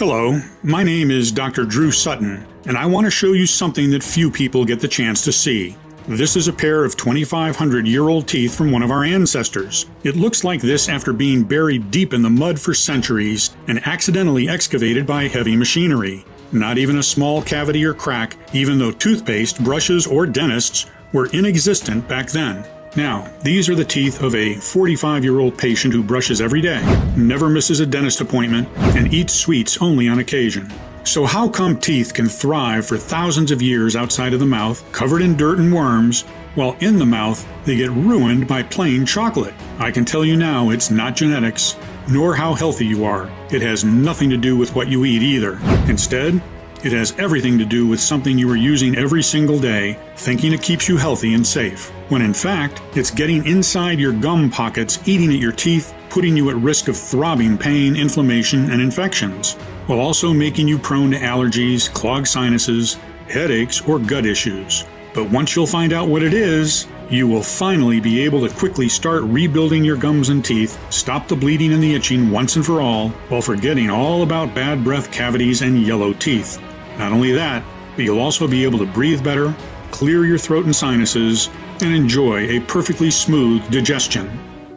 Hello, my name is Dr. Drew Sutton, and I want to show you something that few people get the chance to see. This is a pair of 2,500-year-old teeth from one of our ancestors. It looks like this after being buried deep in the mud for centuries and accidentally excavated by heavy machinery. Not even a small cavity or crack, even though toothpaste, brushes, or dentists were inexistent back then. Now, these are the teeth of a 45-year-old patient who brushes every day, never misses a dentist appointment, and eats sweets only on occasion. So how come teeth can thrive for thousands of years outside of the mouth, covered in dirt and worms, while in the mouth they get ruined by plain chocolate? I can tell you now it's not genetics, nor how healthy you are. It has nothing to do with what you eat either. Instead, it has everything to do with something you are using every single day, thinking it keeps you healthy and safe, when in fact, it's getting inside your gum pockets, eating at your teeth, putting you at risk of throbbing pain, inflammation, and infections, while also making you prone to allergies, clogged sinuses, headaches, or gut issues. But once you'll find out what it is, you will finally be able to quickly start rebuilding your gums and teeth, stop the bleeding and the itching once and for all, while forgetting all about bad breath cavities and yellow teeth. Not only that, but you'll also be able to breathe better, clear your throat and sinuses, and enjoy a perfectly smooth digestion.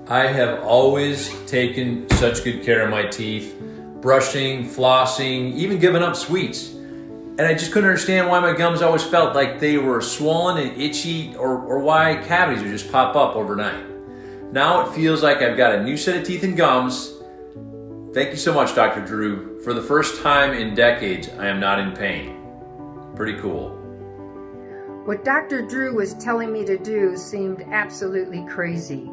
I have always taken such good care of my teeth, brushing, flossing, even giving up sweets. And I just couldn't understand why my gums always felt like they were swollen and itchy, or why cavities would just pop up overnight. Now it feels like I've got a new set of teeth and gums. Thank you so much, Dr. Drew. For the first time in decades, I am not in pain. Pretty cool. What Dr. Drew was telling me to do seemed absolutely crazy.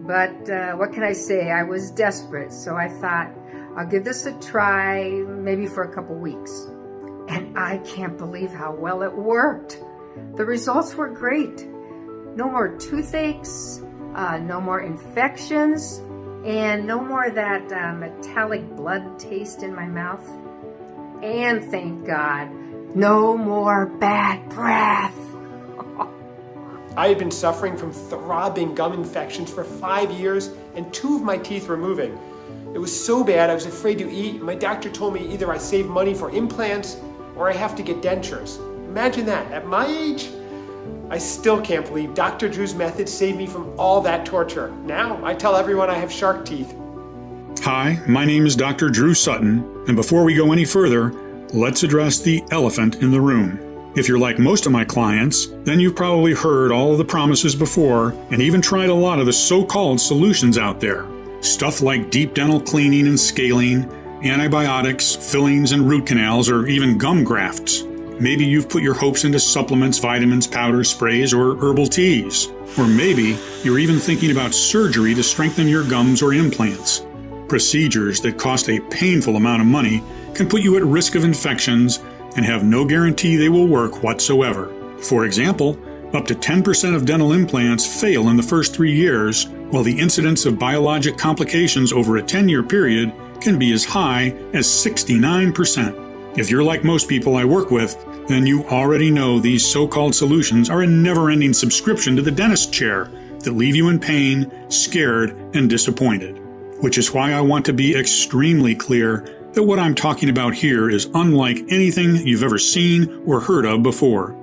But what can I say? I was desperate, so I thought, I'll give this a try, maybe for a couple weeks. And I can't believe how well it worked. The results were great. No more toothaches, no more infections, and no more of that metallic blood taste in my mouth. And thank God, no more bad breath. I had been suffering from throbbing gum infections for 5 years, and 2 of my teeth were moving. It was so bad I was afraid to eat. My doctor told me either I save money for implants or I have to get dentures. Imagine that, at my age? I still can't believe Dr. Drew's method saved me from all that torture. Now I tell everyone I have shark teeth. Hi, my name is Dr. Drew Sutton, and before we go any further, let's address the elephant in the room. If you're like most of my clients, then you've probably heard all of the promises before and even tried a lot of the so-called solutions out there. Stuff like deep dental cleaning and scaling, antibiotics, fillings and root canals, or even gum grafts. Maybe you've put your hopes into supplements, vitamins, powders, sprays, or herbal teas. Or maybe you're even thinking about surgery to strengthen your gums or implants. Procedures that cost a painful amount of money can put you at risk of infections and have no guarantee they will work whatsoever. For example, up to 10% of dental implants fail in the first 3 years, while the incidence of biologic complications over a 10-year period can be as high as 69%. If you're like most people I work with, then you already know these so-called solutions are a never-ending subscription to the dentist chair that leave you in pain, scared, and disappointed. Which is why I want to be extremely clear that what I'm talking about here is unlike anything you've ever seen or heard of before.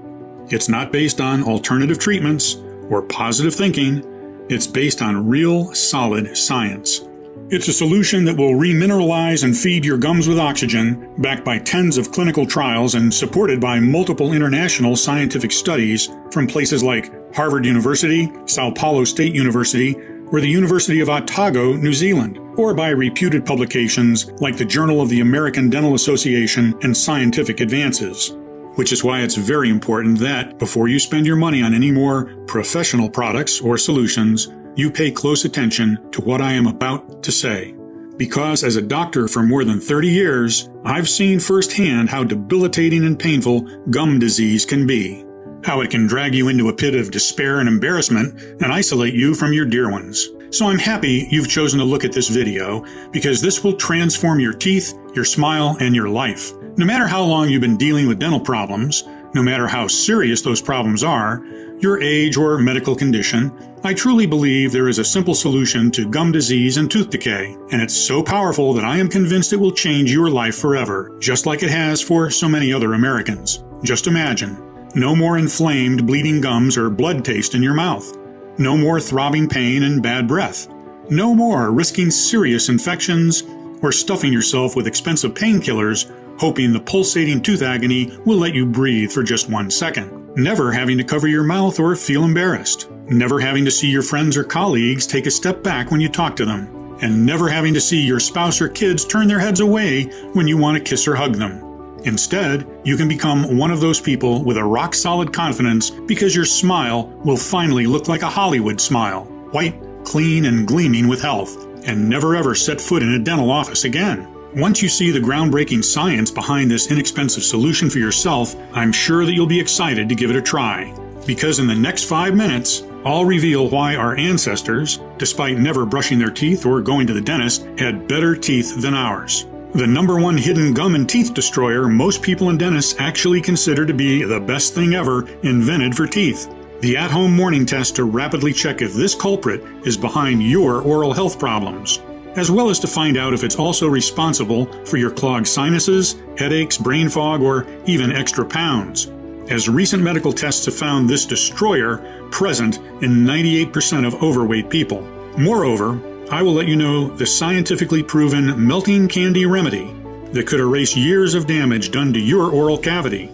It's not based on alternative treatments or positive thinking. It's based on real, solid science. It's a solution that will remineralize and feed your gums with oxygen, backed by tens of clinical trials and supported by multiple international scientific studies from places like Harvard University, Sao Paulo State University, or the University of Otago, New Zealand, or by reputed publications like the Journal of the American Dental Association and Scientific Advances. Which is why it's very important that, before you spend your money on any more professional products or solutions, you pay close attention to what I am about to say. Because as a doctor for more than 30 years, I've seen firsthand how debilitating and painful gum disease can be. How it can drag you into a pit of despair and embarrassment and isolate you from your dear ones. So I'm happy you've chosen to look at this video, because this will transform your teeth, your smile, and your life. No matter how long you've been dealing with dental problems, no matter how serious those problems are, your age, or medical condition, I truly believe there is a simple solution to gum disease and tooth decay, and it's so powerful that I am convinced it will change your life forever, just like it has for so many other Americans. Just imagine. No more inflamed, bleeding gums or blood taste in your mouth. No more throbbing pain and bad breath. No more risking serious infections or stuffing yourself with expensive painkillers, hoping the pulsating tooth agony will let you breathe for just 1 second. Never having to cover your mouth or feel embarrassed. Never having to see your friends or colleagues take a step back when you talk to them. And never having to see your spouse or kids turn their heads away when you want to kiss or hug them. Instead, you can become one of those people with a rock-solid confidence because your smile will finally look like a Hollywood smile. White, clean, and gleaming with health. And never ever set foot in a dental office again. Once you see the groundbreaking science behind this inexpensive solution for yourself, I'm sure that you'll be excited to give it a try. Because in the next 5 minutes, I'll reveal why our ancestors, despite never brushing their teeth or going to the dentist, had better teeth than ours. The #1 hidden gum and teeth destroyer most people and dentists actually consider to be the best thing ever invented for teeth. The at-home morning test to rapidly check if this culprit is behind your oral health problems, as well as to find out if it's also responsible for your clogged sinuses, headaches, brain fog, or even extra pounds. As recent medical tests have found this destroyer present in 98% of overweight people. Moreover, I will let you know the scientifically proven melting candy remedy that could erase years of damage done to your oral cavity.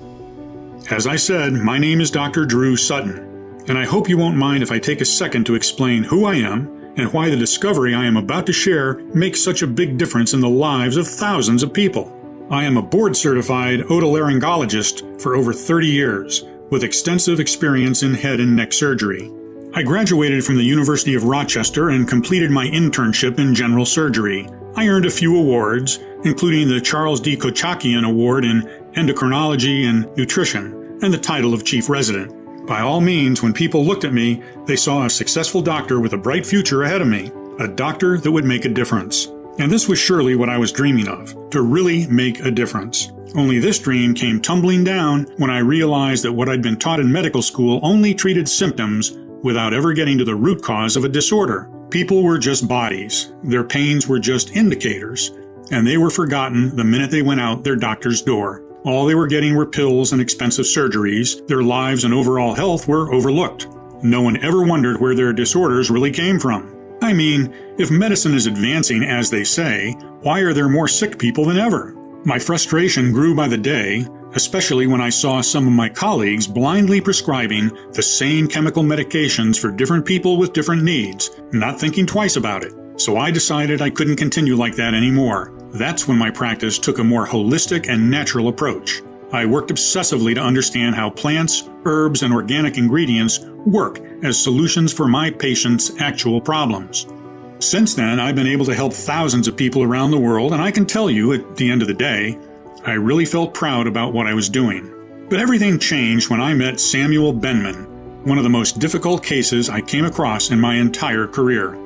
As I said, my name is Dr. Drew Sutton, and I hope you won't mind if I take a second to explain who I am and why the discovery I am about to share makes such a big difference in the lives of thousands of people. I am a board-certified otolaryngologist for over 30 years, with extensive experience in head and neck surgery. I graduated from the University of Rochester and completed my internship in general surgery. I earned a few awards, including the Charles D. Kochakian Award in Endocrinology and Nutrition, and the title of Chief Resident. By all means, when people looked at me, they saw a successful doctor with a bright future ahead of me, a doctor that would make a difference. And this was surely what I was dreaming of, to really make a difference. Only this dream came tumbling down when I realized that what I'd been taught in medical school only treated symptoms without ever getting to the root cause of a disorder. People were just bodies. Their pains were just indicators, and they were forgotten the minute they went out their doctor's door. All they were getting were pills and expensive surgeries. Their lives and overall health were overlooked. No one ever wondered where their disorders really came from. I mean, if medicine is advancing as they say, why are there more sick people than ever? My frustration grew by the day, especially when I saw some of my colleagues blindly prescribing the same chemical medications for different people with different needs, not thinking twice about it. So I decided I couldn't continue like that anymore. That's when my practice took a more holistic and natural approach. I worked obsessively to understand how plants, herbs, and organic ingredients work as solutions for my patients' actual problems. Since then, I've been able to help thousands of people around the world, and I can tell you, at the end of the day, I really felt proud about what I was doing. But everything changed when I met Samuel Benman, one of the most difficult cases I came across in my entire career.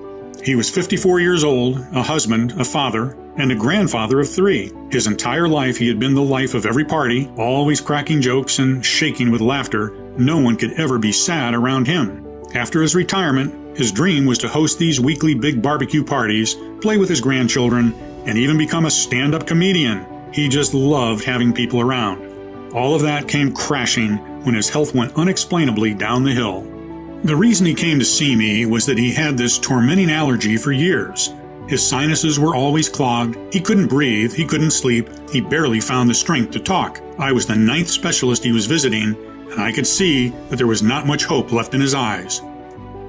He was 54 years old, a husband, a father, and a grandfather of 3. His entire life he had been the life of every party, always cracking jokes and shaking with laughter. No one could ever be sad around him. After his retirement, his dream was to host these weekly big barbecue parties, play with his grandchildren, and even become a stand-up comedian. He just loved having people around. All of that came crashing when his health went unexplainably down the hill. The reason he came to see me was that he had this tormenting allergy for years. His sinuses were always clogged, he couldn't breathe, he couldn't sleep, he barely found the strength to talk. I was the 9th specialist he was visiting, and I could see that there was not much hope left in his eyes.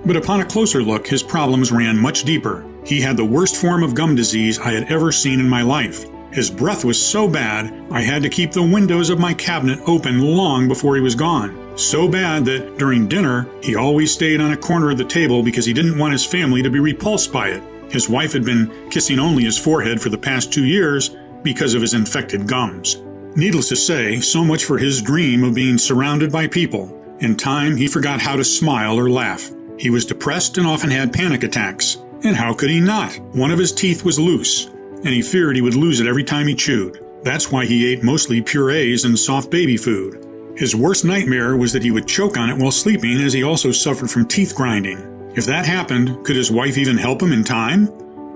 But upon a closer look, his problems ran much deeper. He had the worst form of gum disease I had ever seen in my life. His breath was so bad, I had to keep the windows of my cabinet open long before he was gone. So bad that during dinner, he always stayed on a corner of the table because he didn't want his family to be repulsed by it. His wife had been kissing only his forehead for the past 2 years because of his infected gums. Needless to say, so much for his dream of being surrounded by people. In time, he forgot how to smile or laugh. He was depressed and often had panic attacks. And how could he not? One of his teeth was loose, and he feared he would lose it every time he chewed. That's why he ate mostly purees and soft baby food. His worst nightmare was that he would choke on it while sleeping, as he also suffered from teeth grinding. If that happened, could his wife even help him in time?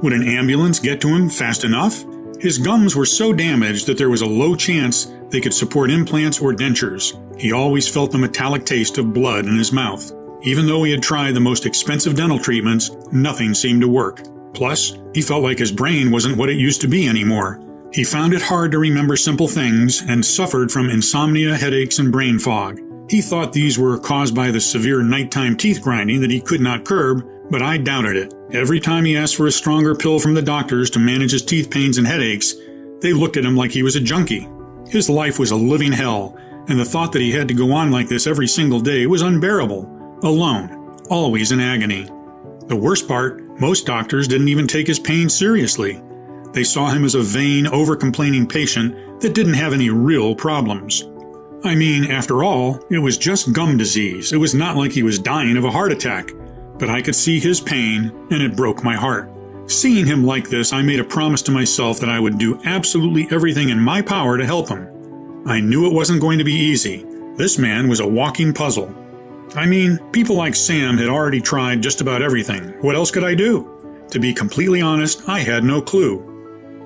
Would an ambulance get to him fast enough? His gums were so damaged that there was a low chance they could support implants or dentures. He always felt the metallic taste of blood in his mouth. Even though he had tried the most expensive dental treatments, nothing seemed to work. Plus, he felt like his brain wasn't what it used to be anymore. He found it hard to remember simple things and suffered from insomnia, headaches, and brain fog. He thought these were caused by the severe nighttime teeth grinding that he could not curb, but I doubted it. Every time he asked for a stronger pill from the doctors to manage his teeth pains and headaches, they looked at him like he was a junkie. His life was a living hell, and the thought that he had to go on like this every single day was unbearable. Alone, always in agony. The worst part, most doctors didn't even take his pain seriously. They saw him as a vain, over-complaining patient that didn't have any real problems. I mean, after all, it was just gum disease. It was not like he was dying of a heart attack. But I could see his pain, and it broke my heart. Seeing him like this, I made a promise to myself that I would do absolutely everything in my power to help him. I knew it wasn't going to be easy. This man was a walking puzzle. I mean, people like Sam had already tried just about everything. What else could I do? To be completely honest, I had no clue.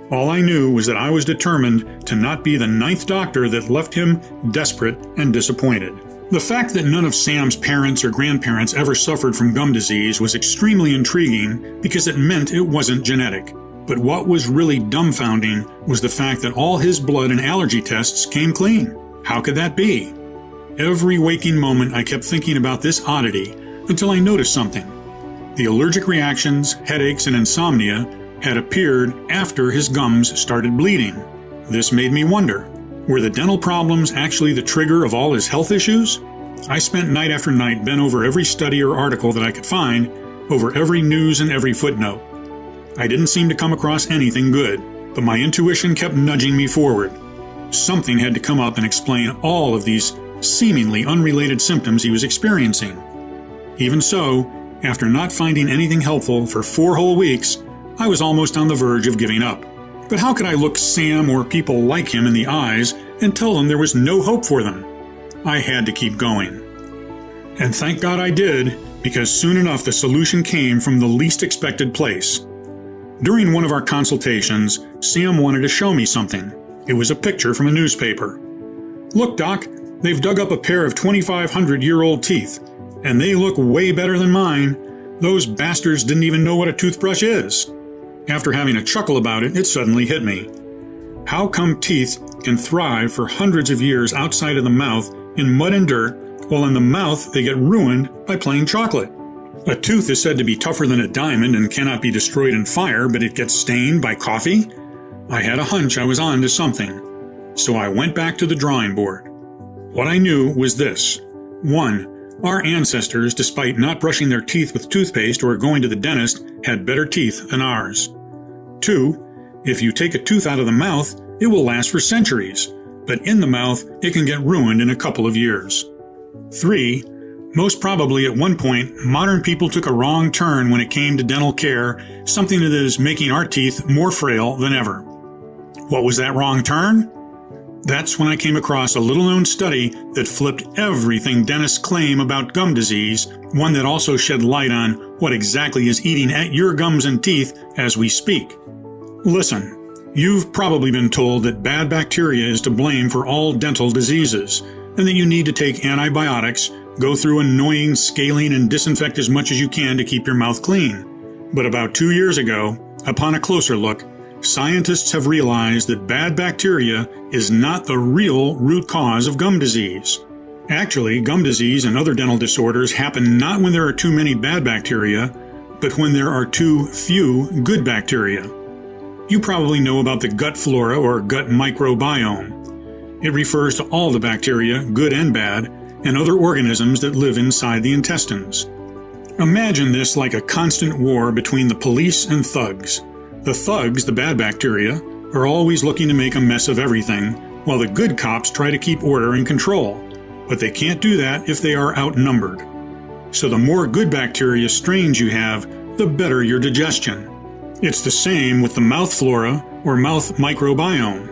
All I knew was that I was determined to not be the 9th doctor that left him desperate and disappointed. The fact that none of Sam's parents or grandparents ever suffered from gum disease was extremely intriguing because it meant it wasn't genetic. But what was really dumbfounding was the fact that all his blood and allergy tests came clean. How could that be? Every waking moment I kept thinking about this oddity until I noticed something. The allergic reactions, headaches, and insomnia had appeared after his gums started bleeding. This made me wonder, were the dental problems actually the trigger of all his health issues? I spent night after night bent over every study or article that I could find, over every news and every footnote. I didn't seem to come across anything good, but my intuition kept nudging me forward. Something had to come up and explain all of these seemingly unrelated symptoms he was experiencing. Even so, after not finding anything helpful for 4 whole weeks, I was almost on the verge of giving up. But how could I look Sam or people like him in the eyes and tell them there was no hope for them? I had to keep going. And thank God I did, because soon enough the solution came from the least expected place. During one of our consultations, Sam wanted to show me something. It was a picture from a newspaper. "Look, Doc, they've dug up a pair of 2,500-year-old teeth, and they look way better than mine. Those bastards didn't even know what a toothbrush is." After having a chuckle about it, it suddenly hit me. How come teeth can thrive for hundreds of years outside of the mouth in mud and dirt, while in the mouth they get ruined by plain chocolate? A tooth is said to be tougher than a diamond and cannot be destroyed in fire, but it gets stained by coffee? I had a hunch I was on to something, so I went back to the drawing board. What I knew was this. 1. Our ancestors, despite not brushing their teeth with toothpaste or going to the dentist, had better teeth than ours. 2. If you take a tooth out of the mouth, it will last for centuries, but in the mouth, it can get ruined in a couple of years. 3. Most probably at one point, modern people took a wrong turn when it came to dental care, something that is making our teeth more frail than ever. What was that wrong turn? That's when I came across a little-known study that flipped everything dentists claim about gum disease, one that also shed light on what exactly is eating at your gums and teeth as we speak. Listen, you've probably been told that bad bacteria is to blame for all dental diseases, and that you need to take antibiotics, go through annoying scaling, and disinfect as much as you can to keep your mouth clean. But about 2 years ago, upon a closer look, scientists have realized that bad bacteria is not the real root cause of gum disease. Actually, gum disease and other dental disorders happen not when there are too many bad bacteria, but when there are too few good bacteria. You probably know about the gut flora or gut microbiome. It refers to all the bacteria, good and bad, and other organisms that live inside the intestines. Imagine this like a constant war between the police and thugs. The thugs, the bad bacteria, are always looking to make a mess of everything, while the good cops try to keep order and control. But they can't do that if they are outnumbered. So the more good bacteria strains you have, the better your digestion. It's the same with the mouth flora or mouth microbiome.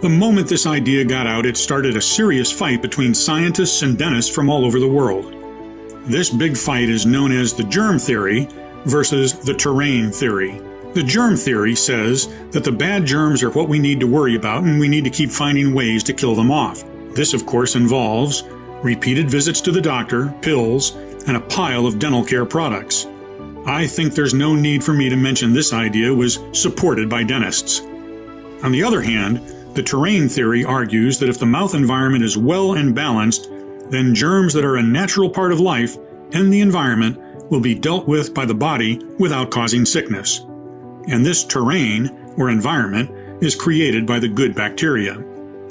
The moment this idea got out, it started a serious fight between scientists and dentists from all over the world. This big fight is known as the germ theory versus the terrain theory. The germ theory says that the bad germs are what we need to worry about and we need to keep finding ways to kill them off. This, of course, involves repeated visits to the doctor, pills, and a pile of dental care products. I think there's no need for me to mention this idea was supported by dentists. On the other hand, the terrain theory argues that if the mouth environment is well and balanced, then germs that are a natural part of life and the environment will be dealt with by the body without causing sickness. And this terrain, or environment, is created by the good bacteria.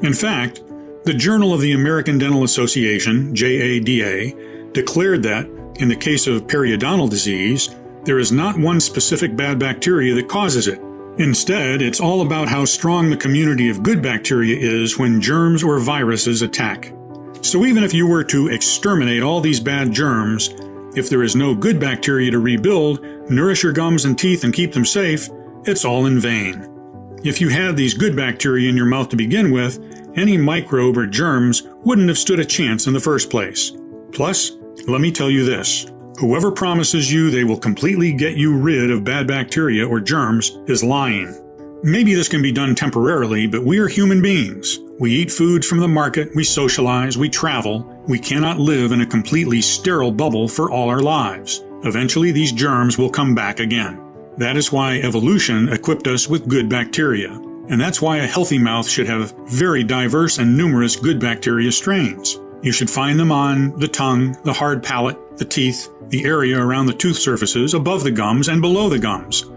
In fact, the Journal of the American Dental Association, JADA, declared that, in the case of periodontal disease, there is not one specific bad bacteria that causes it. Instead, it's all about how strong the community of good bacteria is when germs or viruses attack. So even if you were to exterminate all these bad germs, if there is no good bacteria to rebuild, nourish your gums and teeth and keep them safe, it's all in vain. If you had these good bacteria in your mouth to begin with, any microbe or germs wouldn't have stood a chance in the first place. Plus, let me tell you this. Whoever promises you they will completely get you rid of bad bacteria or germs is lying. Maybe this can be done temporarily, but we are human beings. We eat foods from the market, we socialize, we travel. We cannot live in a completely sterile bubble for all our lives. Eventually, these germs will come back again. That is why evolution equipped us with good bacteria. And that's why a healthy mouth should have very diverse and numerous good bacteria strains. You should find them on the tongue, the hard palate, the teeth, the area around the tooth surfaces, above the gums, and below the gums.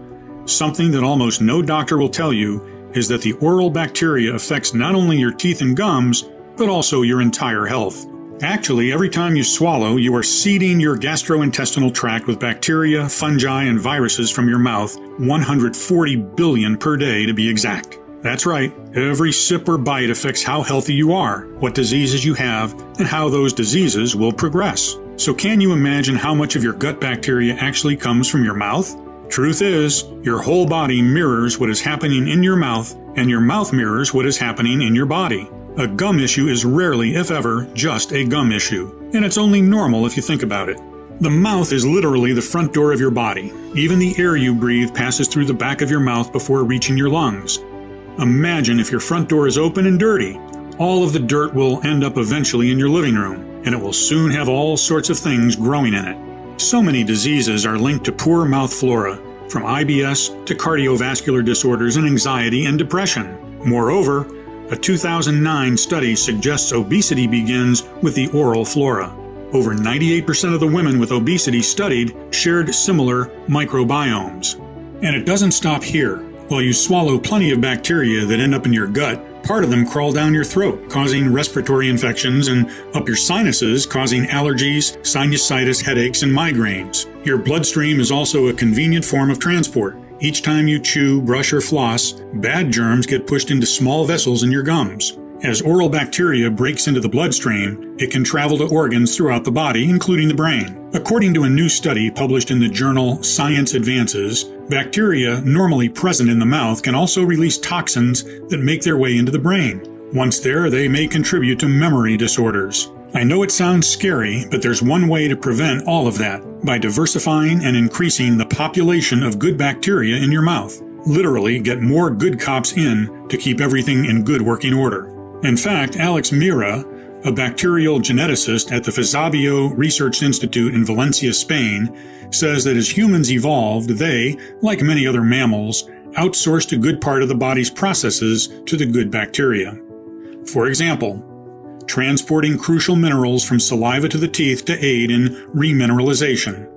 Something that almost no doctor will tell you is that the oral bacteria affects not only your teeth and gums, but also your entire health. Actually, every time you swallow, you are seeding your gastrointestinal tract with bacteria, fungi, and viruses from your mouth, 140 billion per day to be exact. That's right, every sip or bite affects how healthy you are, what diseases you have, and how those diseases will progress. So can you imagine how much of your gut bacteria actually comes from your mouth? Truth is, your whole body mirrors what is happening in your mouth, and your mouth mirrors what is happening in your body. A gum issue is rarely, if ever, just a gum issue, and it's only normal if you think about it. The mouth is literally the front door of your body. Even the air you breathe passes through the back of your mouth before reaching your lungs. Imagine if your front door is open and dirty. All of the dirt will end up eventually in your living room, and it will soon have all sorts of things growing in it. So many diseases are linked to poor mouth flora, from IBS to cardiovascular disorders and anxiety and depression. Moreover, a 2009 study suggests obesity begins with the oral flora. Over 98% of the women with obesity studied shared similar microbiomes. And it doesn't stop here. While you swallow plenty of bacteria that end up in your gut, part of them crawl down your throat, causing respiratory infections, and up your sinuses, causing allergies, sinusitis, headaches, and migraines. Your bloodstream is also a convenient form of transport. Each time you chew, brush, or floss, bad germs get pushed into small vessels in your gums. As oral bacteria breaks into the bloodstream, it can travel to organs throughout the body, including the brain. According to a new study published in the journal Science Advances, bacteria normally present in the mouth can also release toxins that make their way into the brain. Once there, they may contribute to memory disorders. I know it sounds scary, but there's one way to prevent all of that, by diversifying and increasing the population of good bacteria in your mouth. Literally, get more good cops in to keep everything in good working order. In fact, Alex Mira, a bacterial geneticist at the Fizabio Research Institute in Valencia, Spain, says that as humans evolved, they, like many other mammals, outsourced a good part of the body's processes to the good bacteria. For example, transporting crucial minerals from saliva to the teeth to aid in remineralization,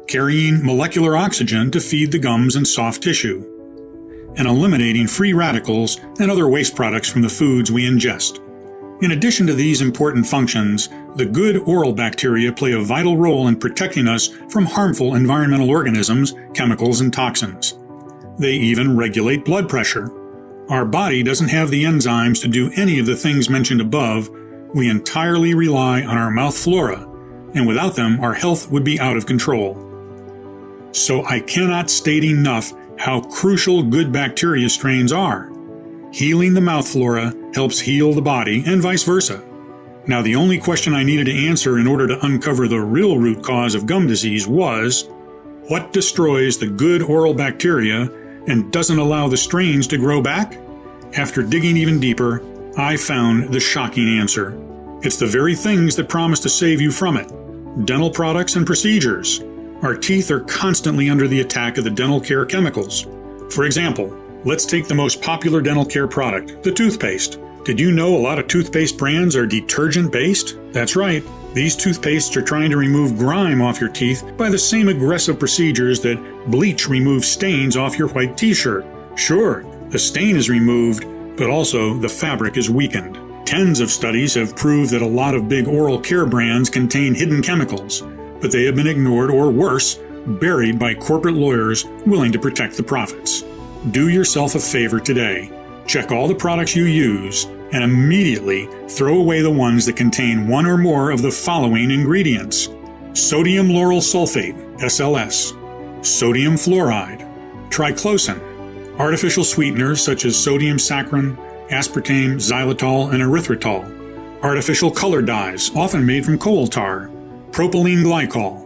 carrying molecular oxygen to feed the gums and soft tissue, and eliminating free radicals and other waste products from the foods we ingest. In addition to these important functions, the good oral bacteria play a vital role in protecting us from harmful environmental organisms, chemicals, and toxins. They even regulate blood pressure. Our body doesn't have the enzymes to do any of the things mentioned above. We entirely rely on our mouth flora, and without them, our health would be out of control. So I cannot state enough how crucial good bacteria strains are. Healing the mouth flora helps heal the body and vice versa. Now, the only question I needed to answer in order to uncover the real root cause of gum disease was, what destroys the good oral bacteria and doesn't allow the strains to grow back? After digging even deeper, I found the shocking answer. It's the very things that promise to save you from it. Dental products and procedures. Our teeth are constantly under the attack of the dental care chemicals. For example, let's take the most popular dental care product, the toothpaste. Did you know a lot of toothpaste brands are detergent-based? That's right. These toothpastes are trying to remove grime off your teeth by the same aggressive procedures that bleach removes stains off your white t-shirt. Sure, the stain is removed, but also the fabric is weakened. Tens of studies have proved that a lot of big oral care brands contain hidden chemicals, but they have been ignored or worse, buried by corporate lawyers willing to protect the profits. Do yourself a favor today. Check all the products you use and immediately throw away the ones that contain one or more of the following ingredients: sodium lauryl sulfate, SLS, sodium fluoride, triclosan, artificial sweeteners such as sodium saccharin, aspartame, xylitol, and erythritol, artificial color dyes, often made from coal tar, propylene glycol,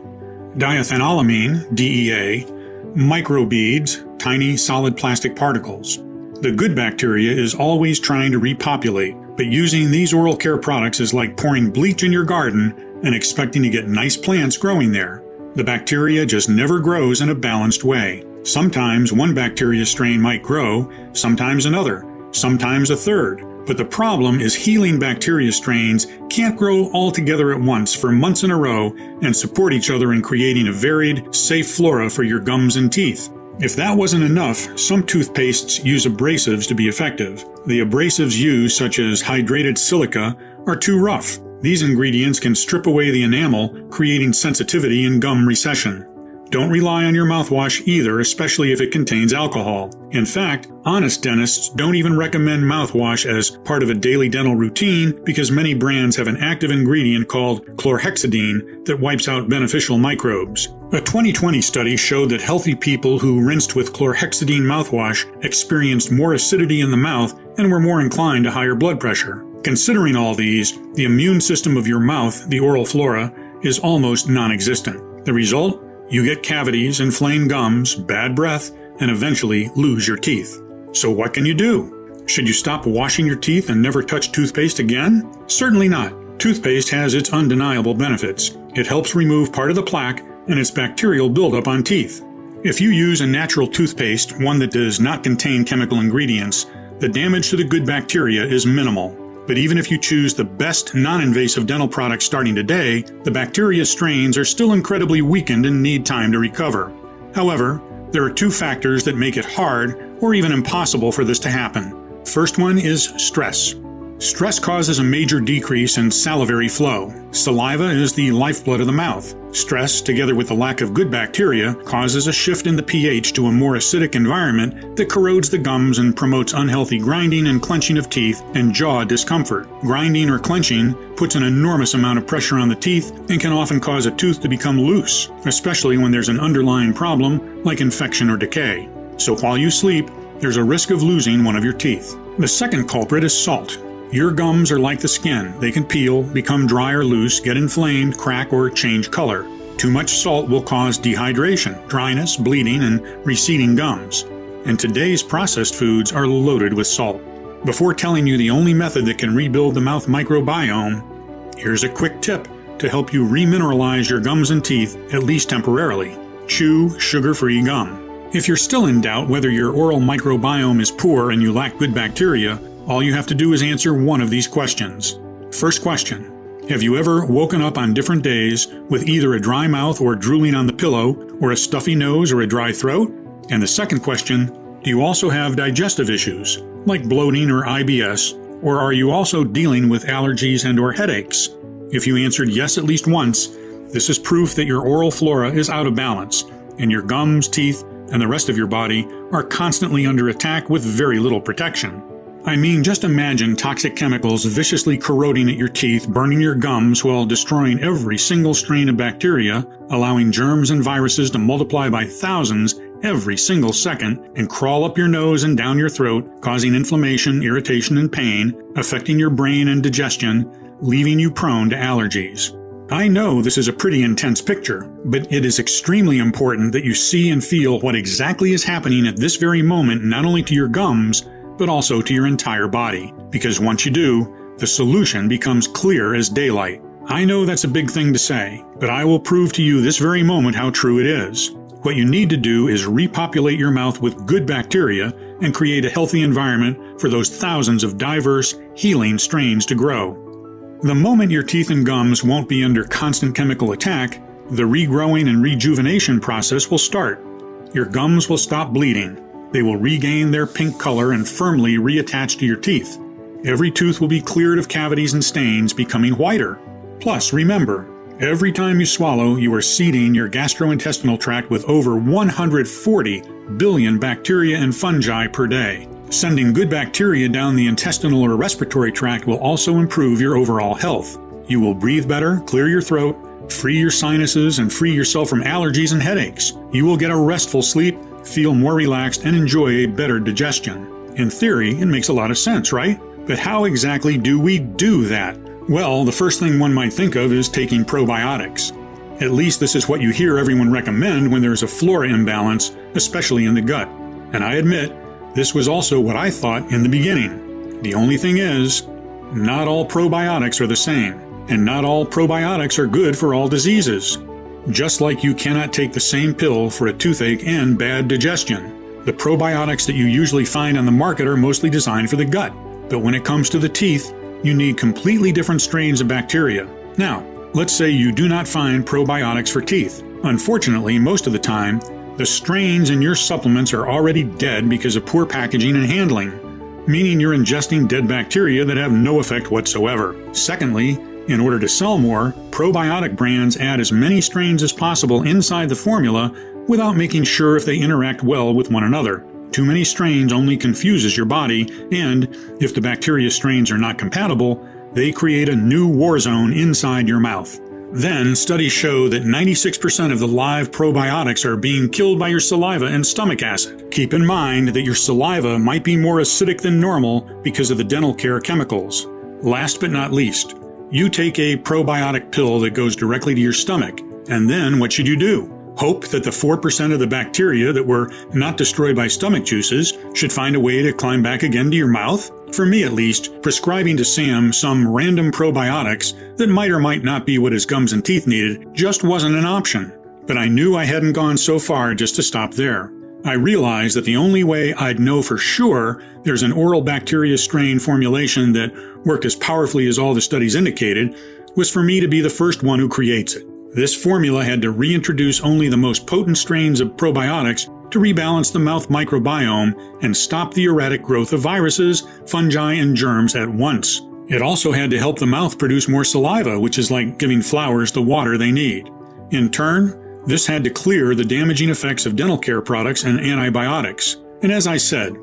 diethanolamine, DEA, microbeads, tiny solid plastic particles. The good bacteria is always trying to repopulate, but using these oral care products is like pouring bleach in your garden and expecting to get nice plants growing there. The bacteria just never grows in a balanced way. Sometimes one bacteria strain might grow, sometimes another, sometimes a third. But the problem is healing bacteria strains can't grow all together at once for months in a row and support each other in creating a varied, safe flora for your gums and teeth. If that wasn't enough, some toothpastes use abrasives to be effective. The abrasives used, such as hydrated silica, are too rough. These ingredients can strip away the enamel, creating sensitivity and gum recession. Don't rely on your mouthwash either, especially if it contains alcohol. In fact, honest dentists don't even recommend mouthwash as part of a daily dental routine because many brands have an active ingredient called chlorhexidine that wipes out beneficial microbes. A 2020 study showed that healthy people who rinsed with chlorhexidine mouthwash experienced more acidity in the mouth and were more inclined to higher blood pressure. Considering all these, the immune system of your mouth, the oral flora, is almost non-existent. The result? You get cavities, inflamed gums, bad breath, and eventually lose your teeth. So what can you do? Should you stop washing your teeth and never touch toothpaste again? Certainly not. Toothpaste has its undeniable benefits. It helps remove part of the plaque and its bacterial buildup on teeth. If you use a natural toothpaste, one that does not contain chemical ingredients, the damage to the good bacteria is minimal. But even if you choose the best non-invasive dental products starting today, the bacteria strains are still incredibly weakened and need time to recover. However, there are two factors that make it hard or even impossible for this to happen. First one is stress. Stress causes a major decrease in salivary flow. Saliva is the lifeblood of the mouth. Stress, together with the lack of good bacteria, causes a shift in the pH to a more acidic environment that corrodes the gums and promotes unhealthy grinding and clenching of teeth and jaw discomfort. Grinding or clenching puts an enormous amount of pressure on the teeth and can often cause a tooth to become loose, especially when there's an underlying problem like infection or decay. So while you sleep, there's a risk of losing one of your teeth. The second culprit is salt. Your gums are like the skin. They can peel, become dry or loose, get inflamed, crack, or change color. Too much salt will cause dehydration, dryness, bleeding, and receding gums. And today's processed foods are loaded with salt. Before telling you the only method that can rebuild the mouth microbiome, here's a quick tip to help you remineralize your gums and teeth, at least temporarily. Chew sugar-free gum. If you're still in doubt whether your oral microbiome is poor and you lack good bacteria, all you have to do is answer one of these questions. First question: have you ever woken up on different days with either a dry mouth or drooling on the pillow, or a stuffy nose or a dry throat? And the second question: do you also have digestive issues, like bloating or IBS, or are you also dealing with allergies and or headaches? If you answered yes at least once, this is proof that your oral flora is out of balance, and your gums, teeth, and the rest of your body are constantly under attack with very little protection. I mean, just imagine toxic chemicals viciously corroding at your teeth, burning your gums while destroying every single strain of bacteria, allowing germs and viruses to multiply by thousands every single second and crawl up your nose and down your throat, causing inflammation, irritation, and pain, affecting your brain and digestion, leaving you prone to allergies. I know this is a pretty intense picture, but it is extremely important that you see and feel what exactly is happening at this very moment, not only to your gums, but also to your entire body. Because once you do, the solution becomes clear as daylight. I know that's a big thing to say, but I will prove to you this very moment how true it is. What you need to do is repopulate your mouth with good bacteria and create a healthy environment for those thousands of diverse, healing strains to grow. The moment your teeth and gums won't be under constant chemical attack, the regrowing and rejuvenation process will start. Your gums will stop bleeding. They will regain their pink color and firmly reattach to your teeth. Every tooth will be cleared of cavities and stains, becoming whiter. Plus, remember, every time you swallow, you are seeding your gastrointestinal tract with over 140 billion bacteria and fungi per day. Sending good bacteria down the intestinal or respiratory tract will also improve your overall health. You will breathe better, clear your throat, free your sinuses, and free yourself from allergies and headaches. You will get a restful sleep, feel more relaxed, and enjoy a better digestion. In theory, it makes a lot of sense, right? But how exactly do we do that? Well, the first thing one might think of is taking probiotics. At least this is what you hear everyone recommend when there's a flora imbalance, especially in the gut. And I admit, this was also what I thought in the beginning. The only thing is, not all probiotics are the same, and not all probiotics are good for all diseases. Just like you cannot take the same pill for a toothache and bad digestion. The probiotics that you usually find on the market are mostly designed for the gut. But when it comes to the teeth, you need completely different strains of bacteria. Now, let's say you do not find probiotics for teeth. Unfortunately, most of the time, the strains in your supplements are already dead because of poor packaging and handling, meaning you're ingesting dead bacteria that have no effect whatsoever. Secondly, in order to sell more, probiotic brands add as many strains as possible inside the formula without making sure if they interact well with one another. Too many strains only confuses your body, and if the bacteria strains are not compatible, they create a new war zone inside your mouth. Then, studies show that 96% of the live probiotics are being killed by your saliva and stomach acid. Keep in mind that your saliva might be more acidic than normal because of the dental care chemicals. Last but not least, you take a probiotic pill that goes directly to your stomach, and then what should you do? Hope that the 4% of the bacteria that were not destroyed by stomach juices should find a way to climb back again to your mouth? For me at least, prescribing to Sam some random probiotics that might or might not be what his gums and teeth needed just wasn't an option. But I knew I hadn't gone so far just to stop there. I realized that the only way I'd know for sure there's an oral bacteria strain formulation that worked as powerfully as all the studies indicated was for me to be the first one who creates it. This formula had to reintroduce only the most potent strains of probiotics to rebalance the mouth microbiome and stop the erratic growth of viruses, fungi, and germs at once. It also had to help the mouth produce more saliva, which is like giving flowers the water they need. In turn, this had to clear the damaging effects of dental care products and antibiotics. And as I said,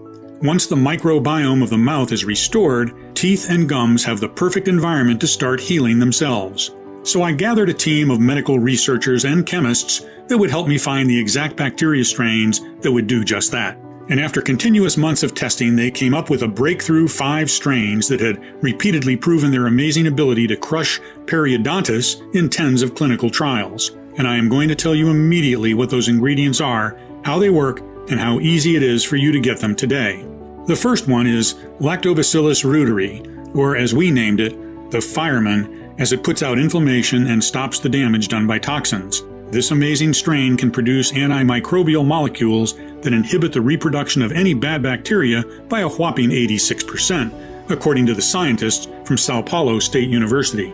once the microbiome of the mouth is restored, teeth and gums have the perfect environment to start healing themselves. So I gathered a team of medical researchers and chemists that would help me find the exact bacteria strains that would do just that. And after continuous months of testing, they came up with a breakthrough 5 strains that had repeatedly proven their amazing ability to crush periodontitis in tens of clinical trials. And I am going to tell you immediately what those ingredients are, how they work, and how easy it is for you to get them today. The first one is Lactobacillus reuteri, or as we named it, the fireman, as it puts out inflammation and stops the damage done by toxins. This amazing strain can produce antimicrobial molecules that inhibit the reproduction of any bad bacteria by a whopping 86%, according to the scientists from Sao Paulo State University.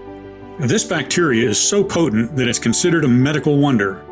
This bacteria is so potent that it's considered a medical wonder.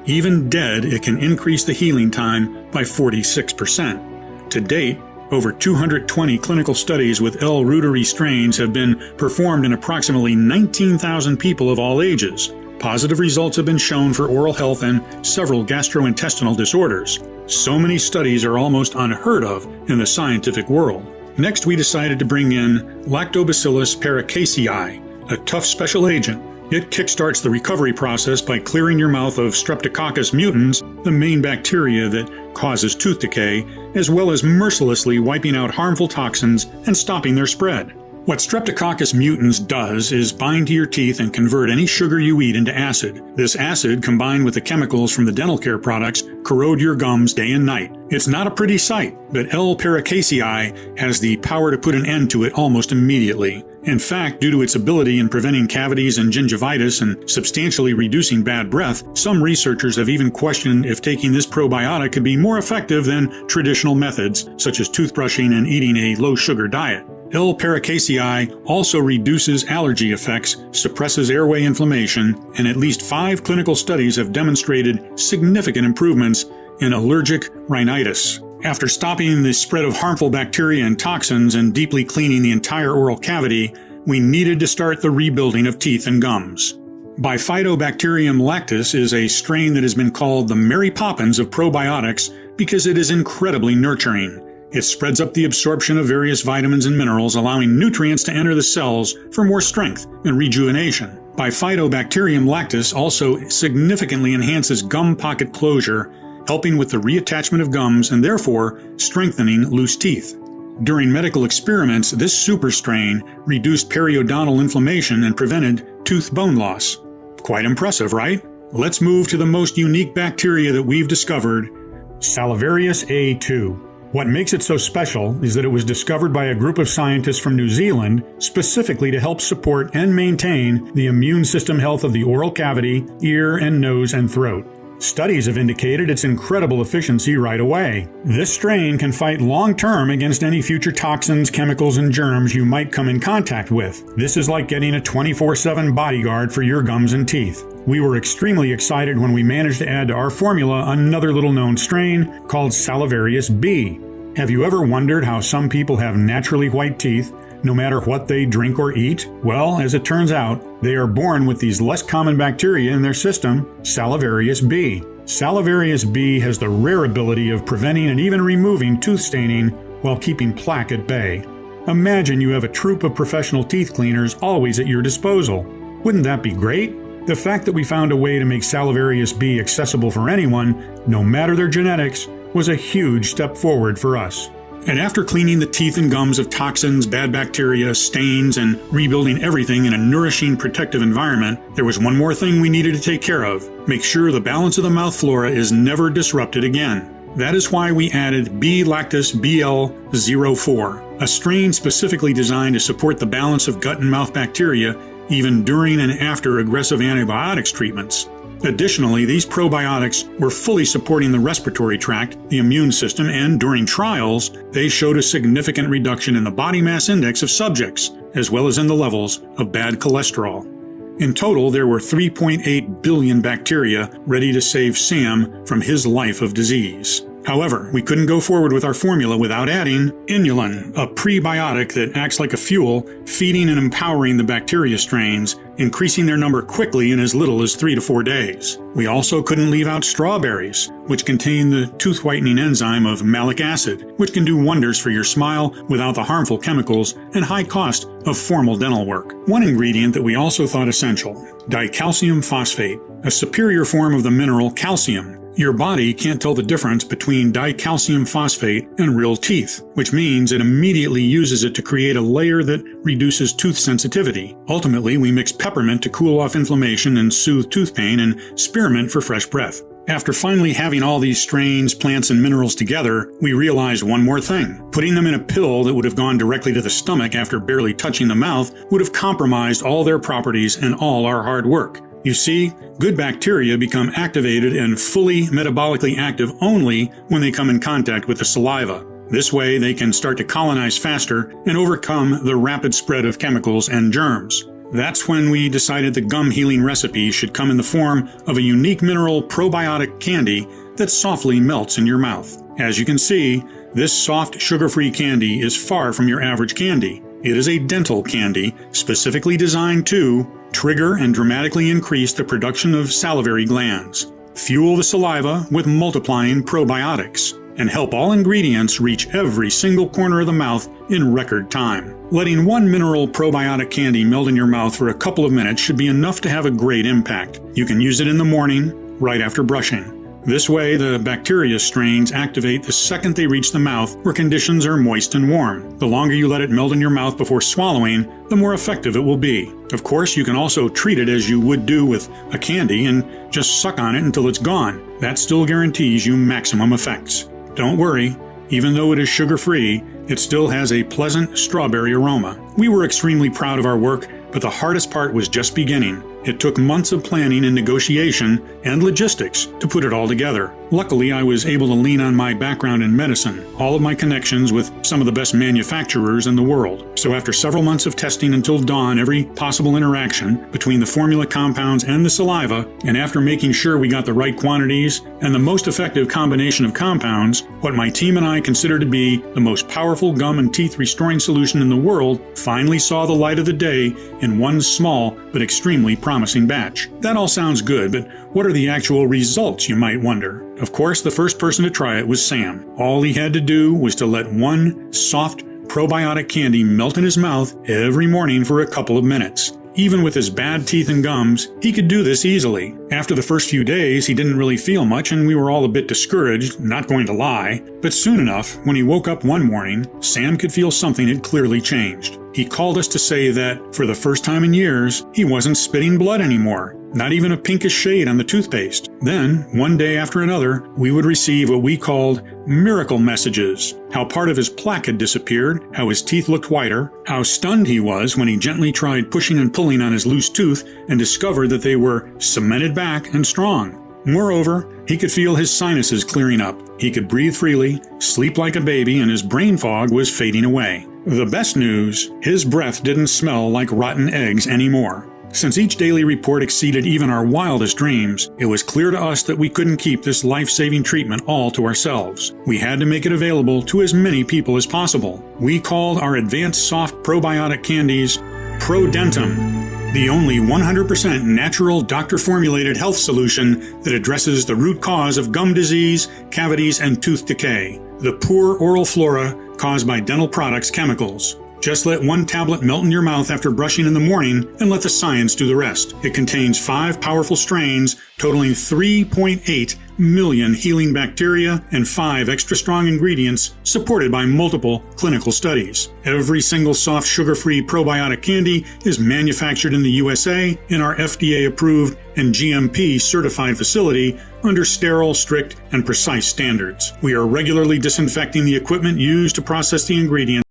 Even dead, it can increase the healing time by 46%. To date, over 220 clinical studies with L. reuteri strains have been performed in approximately 19,000 people of all ages. Positive results have been shown for oral health and several gastrointestinal disorders. So many studies are almost unheard of in the scientific world. Next, we decided to bring in Lactobacillus paracasei, a tough special agent. It kickstarts the recovery process by clearing your mouth of Streptococcus mutans, the main bacteria that causes tooth decay, as well as mercilessly wiping out harmful toxins and stopping their spread. What Streptococcus mutans does is bind to your teeth and convert any sugar you eat into acid. This acid, combined with the chemicals from the dental care products, corrode your gums day and night. It's not a pretty sight, but L. paracasei has the power to put an end to it almost immediately. In fact, due to its ability in preventing cavities and gingivitis and substantially reducing bad breath, some researchers have even questioned if taking this probiotic could be more effective than traditional methods, such as toothbrushing and eating a low-sugar diet. L. paracasei also reduces allergy effects, suppresses airway inflammation, and at least 5 clinical studies have demonstrated significant improvements in allergic rhinitis. After stopping the spread of harmful bacteria and toxins and deeply cleaning the entire oral cavity, we needed to start the rebuilding of teeth and gums. Bifidobacterium lactis is a strain that has been called the Mary Poppins of probiotics because it is incredibly nurturing. It spreads up the absorption of various vitamins and minerals, allowing nutrients to enter the cells for more strength and rejuvenation. Bifidobacterium lactis also significantly enhances gum pocket closure, helping with the reattachment of gums and therefore strengthening loose teeth. During medical experiments, this super strain reduced periodontal inflammation and prevented tooth bone loss. Quite impressive, right? Let's move to the most unique bacteria that we've discovered, Salivarius A2. What makes it so special is that it was discovered by a group of scientists from New Zealand specifically to help support and maintain the immune system health of the oral cavity, ear and nose and throat. Studies have indicated its incredible efficiency right away. This strain can fight long-term against any future toxins, chemicals, and germs you might come in contact with. This is like getting a 24/7 bodyguard for your gums and teeth. We were extremely excited when we managed to add to our formula another little-known strain called Salivarius B. Have you ever wondered how some people have naturally white teeth, no matter what they drink or eat? Well, as it turns out, they are born with these less common bacteria in their system, Salivarius B. Salivarius B has the rare ability of preventing and even removing tooth staining while keeping plaque at bay. Imagine you have a troupe of professional teeth cleaners always at your disposal. Wouldn't that be great? The fact that we found a way to make Salivarius B accessible for anyone, no matter their genetics, was a huge step forward for us. And after cleaning the teeth and gums of toxins, bad bacteria, stains, and rebuilding everything in a nourishing, protective environment, there was one more thing we needed to take care of. Make sure the balance of the mouth flora is never disrupted again. That is why we added B. lactis BL04, a strain specifically designed to support the balance of gut and mouth bacteria even during and after aggressive antibiotics treatments. Additionally, these probiotics were fully supporting the respiratory tract, the immune system, and during trials, they showed a significant reduction in the body mass index of subjects, as well as in the levels of bad cholesterol. In total, there were 3.8 billion bacteria ready to save Sam from his life of disease. However, we couldn't go forward with our formula without adding inulin, a prebiotic that acts like a fuel, feeding and empowering the bacteria strains, increasing their number quickly in as little as 3 to 4 days. We also couldn't leave out strawberries, which contain the tooth whitening enzyme of malic acid, which can do wonders for your smile without the harmful chemicals and high cost of formal dental work. One ingredient that we also thought essential, dicalcium phosphate, a superior form of the mineral calcium. Your body can't tell the difference between dicalcium phosphate and real teeth, which means it immediately uses it to create a layer that reduces tooth sensitivity. Ultimately, we mix peppermint to cool off inflammation and soothe tooth pain, and spearmint for fresh breath. After finally having all these strains, plants, and minerals together, we realized one more thing. Putting them in a pill that would have gone directly to the stomach after barely touching the mouth would have compromised all their properties and all our hard work. You see, good bacteria become activated and fully metabolically active only when they come in contact with the saliva. This way, they can start to colonize faster and overcome the rapid spread of chemicals and germs. That's when we decided the gum healing recipe should come in the form of a unique mineral probiotic candy that softly melts in your mouth. As you can see, this soft, sugar-free candy is far from your average candy. It is a dental candy specifically designed to trigger and dramatically increase the production of salivary glands, fuel the saliva with multiplying probiotics, and help all ingredients reach every single corner of the mouth in record time. Letting one mineral probiotic candy melt in your mouth for a couple of minutes should be enough to have a great impact. You can use it in the morning, right after brushing. This way, the bacteria strains activate the second they reach the mouth where conditions are moist and warm. The longer you let it melt in your mouth before swallowing, the more effective it will be. Of course, you can also treat it as you would do with a candy and just suck on it until it's gone. That still guarantees you maximum effects. Don't worry, even though it is sugar-free, it still has a pleasant strawberry aroma. We were extremely proud of our work, but the hardest part was just beginning. It took months of planning and negotiation and logistics to put it all together. Luckily, I was able to lean on my background in medicine, all of my connections with some of the best manufacturers in the world. So after several months of testing until dawn every possible interaction between the formula compounds and the saliva, and after making sure we got the right quantities and the most effective combination of compounds, what my team and I consider to be the most powerful gum and teeth restoring solution in the world finally saw the light of the day in one small but extremely promising batch. That all sounds good, but what are the actual results, you might wonder? Of course, the first person to try it was Sam. All he had to do was to let one soft probiotic candy melt in his mouth every morning for a couple of minutes. Even with his bad teeth and gums, he could do this easily. After the first few days, he didn't really feel much and we were all a bit discouraged, not going to lie. But soon enough, when he woke up one morning, Sam could feel something had clearly changed. He called us to say that, for the first time in years, he wasn't spitting blood anymore. Not even a pinkish shade on the toothpaste. Then, one day after another, we would receive what we called miracle messages. How part of his plaque had disappeared, how his teeth looked whiter, how stunned he was when he gently tried pushing and pulling on his loose tooth and discovered that they were cemented back and strong. Moreover, he could feel his sinuses clearing up. He could breathe freely, sleep like a baby, and his brain fog was fading away. The best news, his breath didn't smell like rotten eggs anymore. Since each daily report exceeded even our wildest dreams, it was clear to us that we couldn't keep this life-saving treatment all to ourselves. We had to make it available to as many people as possible. We called our advanced soft probiotic candies ProDentim, the only 100% natural doctor-formulated health solution that addresses the root cause of gum disease, cavities, and tooth decay, the poor oral flora caused by dental products chemicals. Just let one tablet melt in your mouth after brushing in the morning and let the science do the rest. It contains 5 powerful strains totaling 3.8 million healing bacteria and 5 extra strong ingredients supported by multiple clinical studies. Every single soft sugar-free probiotic candy is manufactured in the USA in our FDA-approved and GMP certified facility under sterile, strict, and precise standards. We are regularly disinfecting the equipment used to process the ingredients.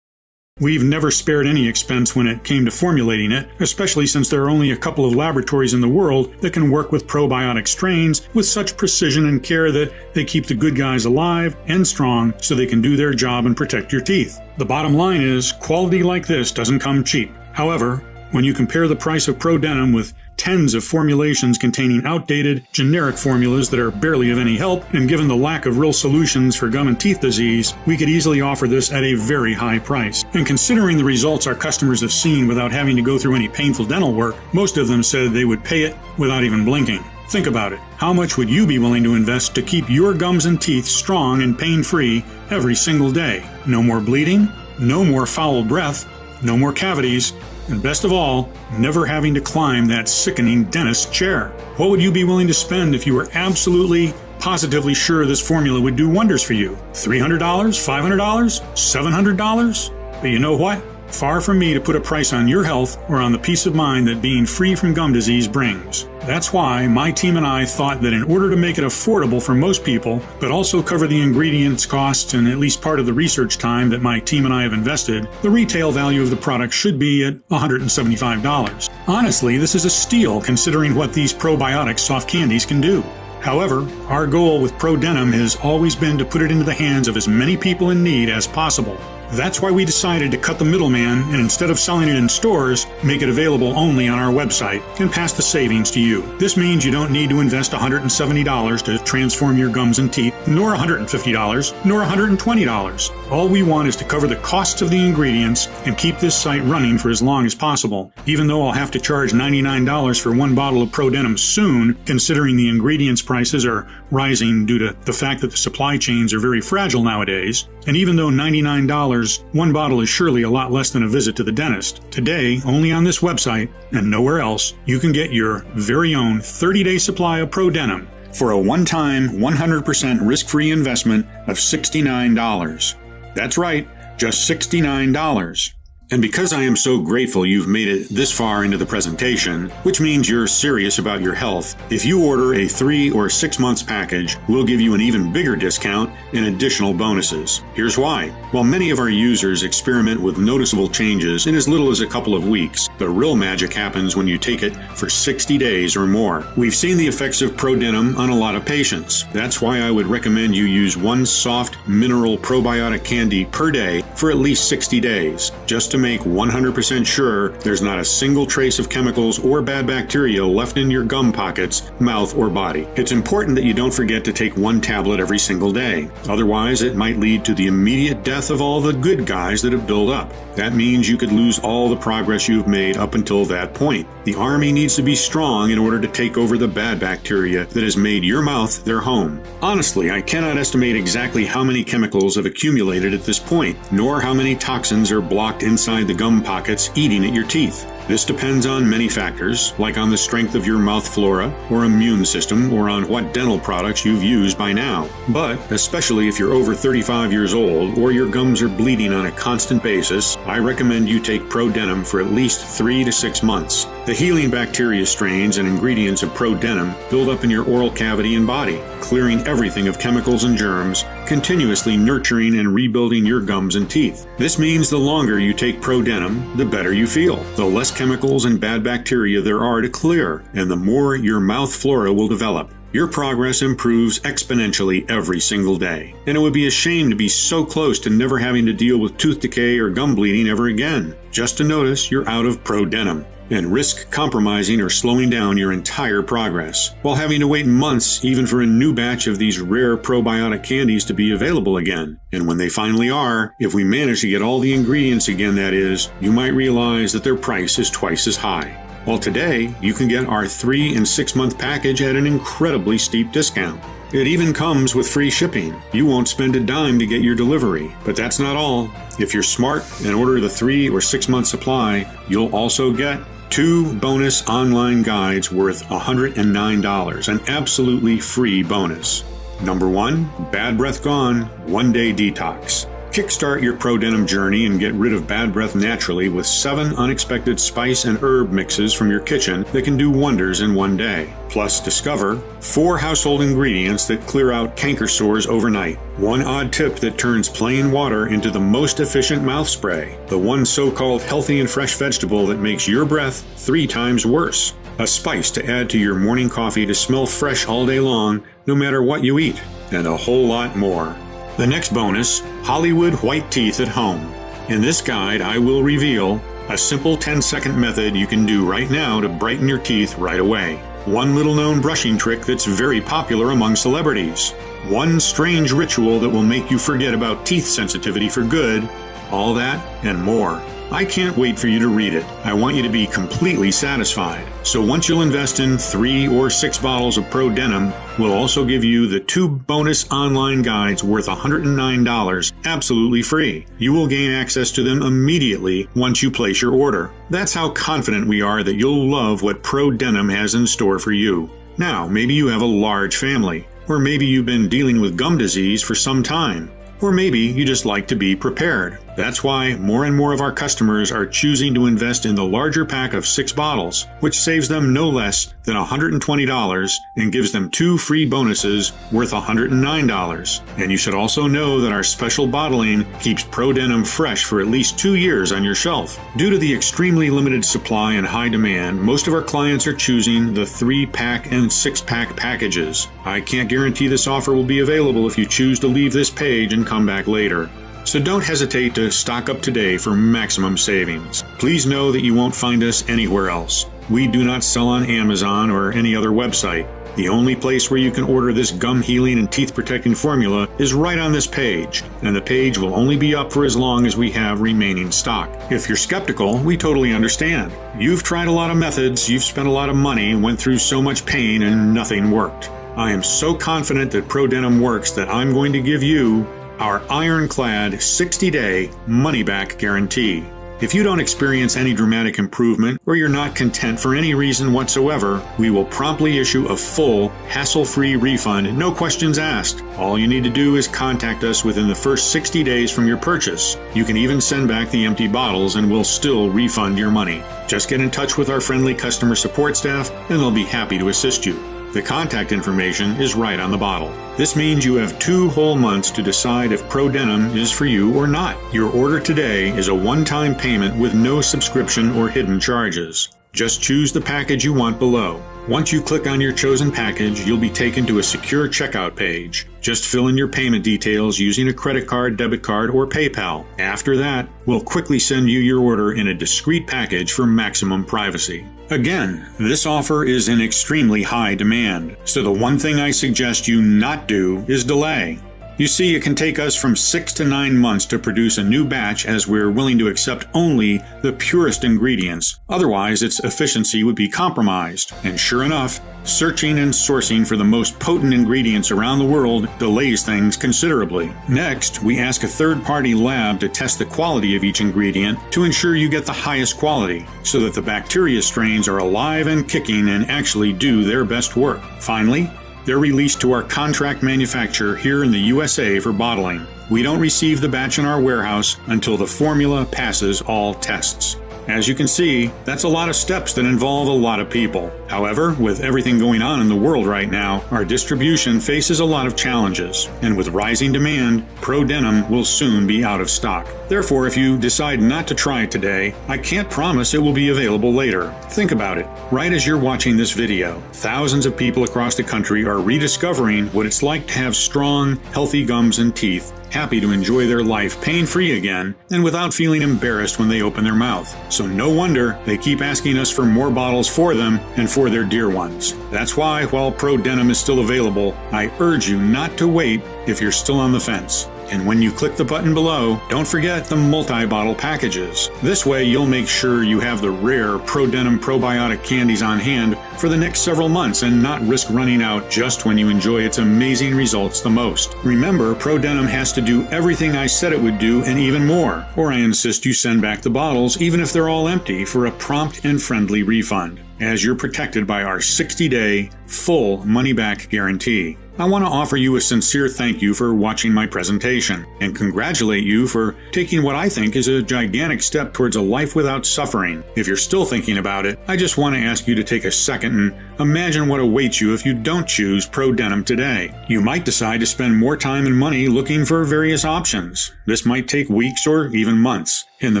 We've never spared any expense when it came to formulating it, especially since there are only a couple of laboratories in the world that can work with probiotic strains with such precision and care that they keep the good guys alive and strong so they can do their job and protect your teeth. The bottom line is, quality like this doesn't come cheap. However, when you compare the price of ProDentim with tens of formulations containing outdated, generic formulas that are barely of any help, and given the lack of real solutions for gum and teeth disease, we could easily offer this at a very high price. And considering the results our customers have seen without having to go through any painful dental work, most of them said they would pay it without even blinking. Think about it. How much would you be willing to invest to keep your gums and teeth strong and pain-free every single day? No more bleeding, no more foul breath, no more cavities, and best of all, never having to climb that sickening dentist chair. What would you be willing to spend if you were absolutely, positively sure this formula would do wonders for you? $300? $500? $700? But you know what? Far from me to put a price on your health or on the peace of mind that being free from gum disease brings. That's why my team and I thought that in order to make it affordable for most people, but also cover the ingredients costs and at least part of the research time that my team and I have invested, the retail value of the product should be at $175. Honestly, this is a steal considering what these probiotic soft candies can do. However, our goal with ProDentim has always been to put it into the hands of as many people in need as possible. That's why we decided to cut the middleman and instead of selling it in stores, make it available only on our website and pass the savings to you. This means you don't need to invest $170 to transform your gums and teeth, nor $150, nor $120. All we want is to cover the costs of the ingredients and keep this site running for as long as possible. Even though I'll have to charge $99 for one bottle of ProDentim soon, considering the ingredients prices are rising due to the fact that the supply chains are very fragile nowadays. And even though $99, one bottle is surely a lot less than a visit to the dentist, today, only on this website and nowhere else, you can get your very own 30-day supply of ProDentim for a one-time, 100% risk-free investment of $69. That's right, just $69. And because I am so grateful you've made it this far into the presentation, which means you're serious about your health, if you order a 3 or 6 months package, we'll give you an even bigger discount and additional bonuses. Here's why. While many of our users experiment with noticeable changes in as little as a couple of weeks, the real magic happens when you take it for 60 days or more. We've seen the effects of ProDentim on a lot of patients. That's why I would recommend you use one soft mineral probiotic candy per day for at least 60 days, just to make 100% sure there's not a single trace of chemicals or bad bacteria left in your gum pockets, mouth, or body. It's important that you don't forget to take one tablet every single day. Otherwise, it might lead to the immediate death of all the good guys that have built up. That means you could lose all the progress you've made up until that point. The army needs to be strong in order to take over the bad bacteria that has made your mouth their home. Honestly, I cannot estimate exactly how many chemicals have accumulated at this point, nor how many toxins are blocked inside the gum pockets eating at your teeth. This depends on many factors, like on the strength of your mouth flora or immune system, or on what dental products you've used by now. But, especially if you're over 35 years old or your gums are bleeding on a constant basis, I recommend you take ProDentim for at least 3 to 6 months. The healing bacteria strains and ingredients of ProDentim build up in your oral cavity and body, clearing everything of chemicals and germs, continuously nurturing and rebuilding your gums and teeth. This means the longer you take ProDentim, the better you feel, the less chemicals and bad bacteria there are to clear, and the more your mouth flora will develop. Your progress improves exponentially every single day, and it would be a shame to be so close to never having to deal with tooth decay or gum bleeding ever again, just to notice you're out of ProDentim, and risk compromising or slowing down your entire progress, while having to wait months even for a new batch of these rare probiotic candies to be available again. And when they finally are, if we manage to get all the ingredients again, that is, you might realize that their price is twice as high. Well, today, you can get our 3 and 6 month package at an incredibly steep discount. It even comes with free shipping. You won't spend a dime to get your delivery. But that's not all. If you're smart and order the 3 or 6 month supply, you'll also get 2 bonus online guides worth $109, an absolutely free bonus. Number 1, Bad Breath Gone, 1-day detox. Kickstart your ProDentim journey and get rid of bad breath naturally with 7 unexpected spice and herb mixes from your kitchen that can do wonders in 1 day. Plus, discover 4 household ingredients that clear out canker sores overnight. 1 odd tip that turns plain water into the most efficient mouth spray. The 1 so-called healthy and fresh vegetable that makes your breath 3 times worse. A spice to add to your morning coffee to smell fresh all day long, no matter what you eat. And a whole lot more. The next bonus, Hollywood White Teeth at Home. In this guide, I will reveal a simple 10-second method you can do right now to brighten your teeth right away. One little-known brushing trick that's very popular among celebrities. One strange ritual that will make you forget about teeth sensitivity for good. All that and more. I can't wait for you to read it. I want you to be completely satisfied. So once you'll invest in 3 or 6 bottles of ProDentim, we'll also give you the 2 bonus online guides worth $109 absolutely free. You will gain access to them immediately once you place your order. That's how confident we are that you'll love what ProDentim has in store for you. Now, maybe you have a large family, or maybe you've been dealing with gum disease for some time. Or maybe you just like to be prepared. That's why more and more of our customers are choosing to invest in the larger pack of 6 bottles, which saves them no less than $120 and gives them 2 free bonuses worth $109. And you should also know that our special bottling keeps ProDentim fresh for at least 2 years on your shelf. Due to the extremely limited supply and high demand, most of our clients are choosing the 3-pack and 6-pack packages. I can't guarantee this offer will be available if you choose to leave this page and come back later. So don't hesitate to stock up today for maximum savings. Please know that you won't find us anywhere else. We do not sell on Amazon or any other website. The only place where you can order this gum healing and teeth protecting formula is right on this page, and the page will only be up for as long as we have remaining stock. If you're skeptical, we totally understand. You've tried a lot of methods, you've spent a lot of money, went through so much pain, and nothing worked. I am so confident that ProDentim works that I'm going to give you our ironclad 60-day money-back guarantee. If you don't experience any dramatic improvement or you're not content for any reason whatsoever, we will promptly issue a full, hassle-free refund, no questions asked. All you need to do is contact us within the first 60 days from your purchase. You can even send back the empty bottles and we'll still refund your money. Just get in touch with our friendly customer support staff and they'll be happy to assist you. The contact information is right on the bottle. This means you have 2 whole months to decide if ProDentim is for you or not. Your order today is a one-time payment with no subscription or hidden charges. Just choose the package you want below. Once you click on your chosen package, you'll be taken to a secure checkout page. Just fill in your payment details using a credit card, debit card, or PayPal. After that, we'll quickly send you your order in a discreet package for maximum privacy. Again, this offer is in extremely high demand, so the one thing I suggest you not do is delay. You see, it can take us from 6 to 9 months to produce a new batch as we're willing to accept only the purest ingredients. Otherwise, its efficiency would be compromised. And sure enough, searching and sourcing for the most potent ingredients around the world delays things considerably. Next, we ask a third-party lab to test the quality of each ingredient to ensure you get the highest quality, so that the bacteria strains are alive and kicking and actually do their best work. Finally, they're released to our contract manufacturer here in the USA for bottling. We don't receive the batch in our warehouse until the formula passes all tests. As you can see, that's a lot of steps that involve a lot of people. However, with everything going on in the world right now, our distribution faces a lot of challenges. And with rising demand, ProDentim will soon be out of stock. Therefore, if you decide not to try it today, I can't promise it will be available later. Think about it. Right as you're watching this video, thousands of people across the country are rediscovering what it's like to have strong, healthy gums and teeth, happy to enjoy their life pain-free again, and without feeling embarrassed when they open their mouth. So no wonder they keep asking us for more bottles for them and for their dear ones. That's why, while ProDentim is still available, I urge you not to wait if you're still on the fence. And when you click the button below, don't forget the multi-bottle packages. This way you'll make sure you have the rare ProDentim probiotic candies on hand for the next several months and not risk running out just when you enjoy its amazing results the most. Remember, ProDentim has to do everything I said it would do and even more, or I insist you send back the bottles even if they're all empty for a prompt and friendly refund, as you're protected by our 60-day full money-back guarantee. I want to offer you a sincere thank you for watching my presentation and congratulate you for taking what I think is a gigantic step towards a life without suffering. If you're still thinking about it, I just want to ask you to take a second and imagine what awaits you if you don't choose ProDentim today. You might decide to spend more time and money looking for various options. This might take weeks or even months. In the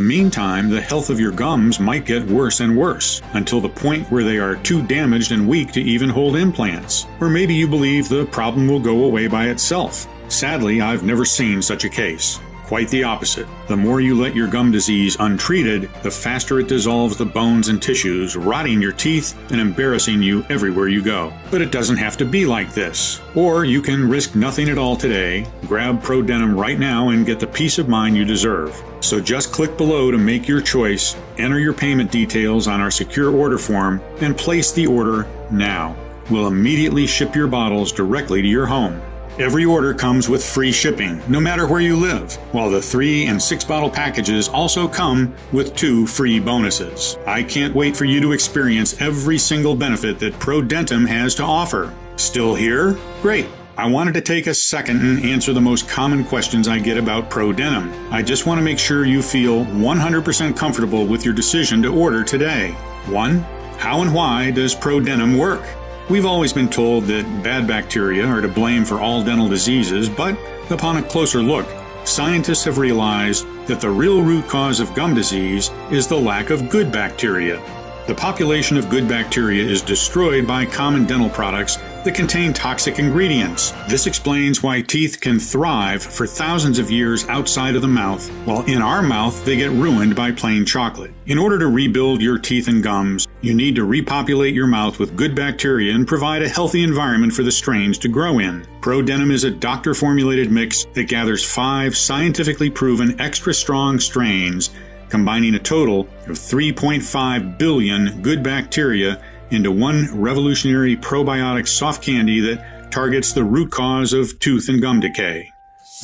meantime, the health of your gums might get worse and worse, until the point where they are too damaged and weak to even hold implants. Or maybe you believe the problem will go away by itself. Sadly, I've never seen such a case. Quite the opposite. The more you let your gum disease untreated, the faster it dissolves the bones and tissues, rotting your teeth and embarrassing you everywhere you go. But it doesn't have to be like this. Or you can risk nothing at all today, grab ProDentim right now and get the peace of mind you deserve. So just click below to make your choice, enter your payment details on our secure order form, and place the order now. We'll immediately ship your bottles directly to your home. Every order comes with free shipping, no matter where you live, while the 3 and 6 bottle packages also come with 2 free bonuses. I can't wait for you to experience every single benefit that ProDentim has to offer. Still here? Great. I wanted to take a second and answer the most common questions I get about ProDentim. I just want to make sure you feel 100% comfortable with your decision to order today. 1. How and why does ProDentim work? We've always been told that bad bacteria are to blame for all dental diseases, but upon a closer look, scientists have realized that the real root cause of gum disease is the lack of good bacteria. The population of good bacteria is destroyed by common dental products that contain toxic ingredients. This explains why teeth can thrive for thousands of years outside of the mouth, while in our mouth they get ruined by plain chocolate. In order to rebuild your teeth and gums, you need to repopulate your mouth with good bacteria and provide a healthy environment for the strains to grow in. ProDentim is a doctor-formulated mix that gathers 5 scientifically proven extra strong strains, combining a total of 3.5 billion good bacteria into one revolutionary probiotic soft candy that targets the root cause of tooth and gum decay.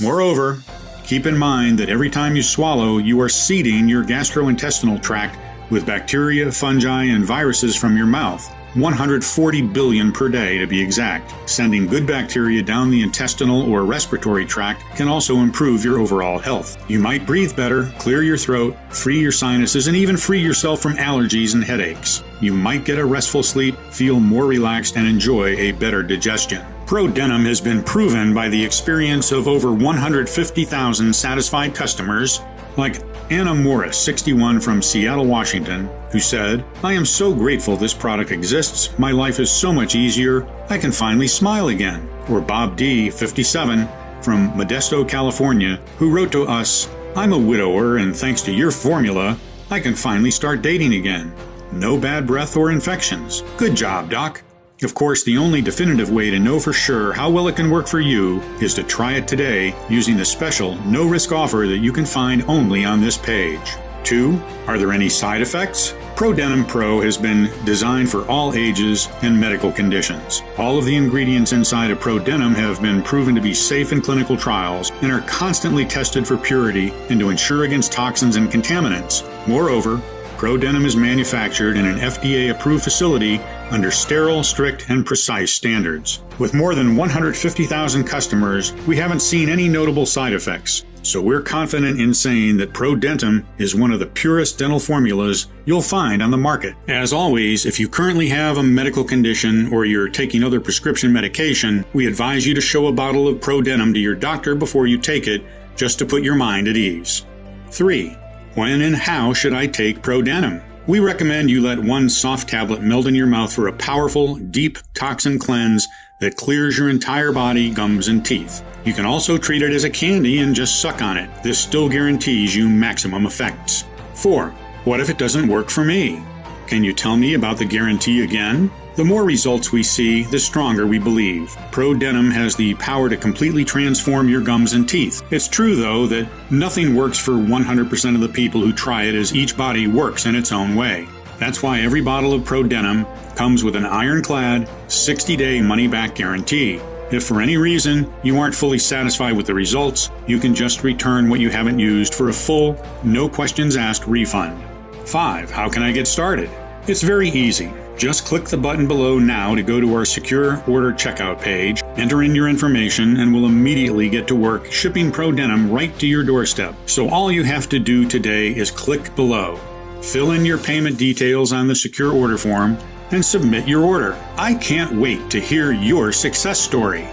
Moreover, keep in mind that every time you swallow, you are seeding your gastrointestinal tract with bacteria, fungi, and viruses from your mouth. 140 billion per day to be exact. Sending good bacteria down the intestinal or respiratory tract can also improve your overall health. You might breathe better, clear your throat, free your sinuses, and even free yourself from allergies and headaches. You might get a restful sleep, feel more relaxed, and enjoy a better digestion. ProDentim has been proven by the experience of over 150,000 satisfied customers, like Anna Morris, 61, from Seattle, Washington, who said, "I am so grateful this product exists. My life is so much easier. I can finally smile again." Or Bob D., 57, from Modesto, California, who wrote to us, "I'm a widower, and thanks to your formula, I can finally start dating again. No bad breath or infections. Good job, Doc." Of course, the only definitive way to know for sure how well it can work for you is to try it today using the special no-risk offer that you can find only on this page. 2. Are there any side effects? ProDentim Pro has been designed for all ages and medical conditions. All of the ingredients inside of ProDentim have been proven to be safe in clinical trials and are constantly tested for purity and to ensure against toxins and contaminants. Moreover, ProDentim is manufactured in an FDA-approved facility under sterile, strict, and precise standards. With more than 150,000 customers, we haven't seen any notable side effects, so we're confident in saying that ProDentim is one of the purest dental formulas you'll find on the market. As always, if you currently have a medical condition or you're taking other prescription medication, we advise you to show a bottle of ProDentim to your doctor before you take it, just to put your mind at ease. 3. When and how should I take ProDentim? We recommend you let one soft tablet melt in your mouth for a powerful, deep toxin cleanse that clears your entire body, gums, and teeth. You can also treat it as a candy and just suck on it. This still guarantees you maximum effects. 4. What if it doesn't work for me? Can you tell me about the guarantee again? The more results we see, the stronger we believe. ProDentim has the power to completely transform your gums and teeth. It's true, though, that nothing works for 100% of the people who try it, as each body works in its own way. That's why every bottle of ProDentim comes with an ironclad 60-day money-back guarantee. If for any reason you aren't fully satisfied with the results, you can just return what you haven't used for a full, no questions asked refund. 5. How can I get started? It's very easy. Just click the button below now to go to our secure order checkout page, enter in your information, and we'll immediately get to work shipping ProDentim right to your doorstep. So all you have to do today is click below, fill in your payment details on the secure order form, and submit your order. I can't wait to hear your success story.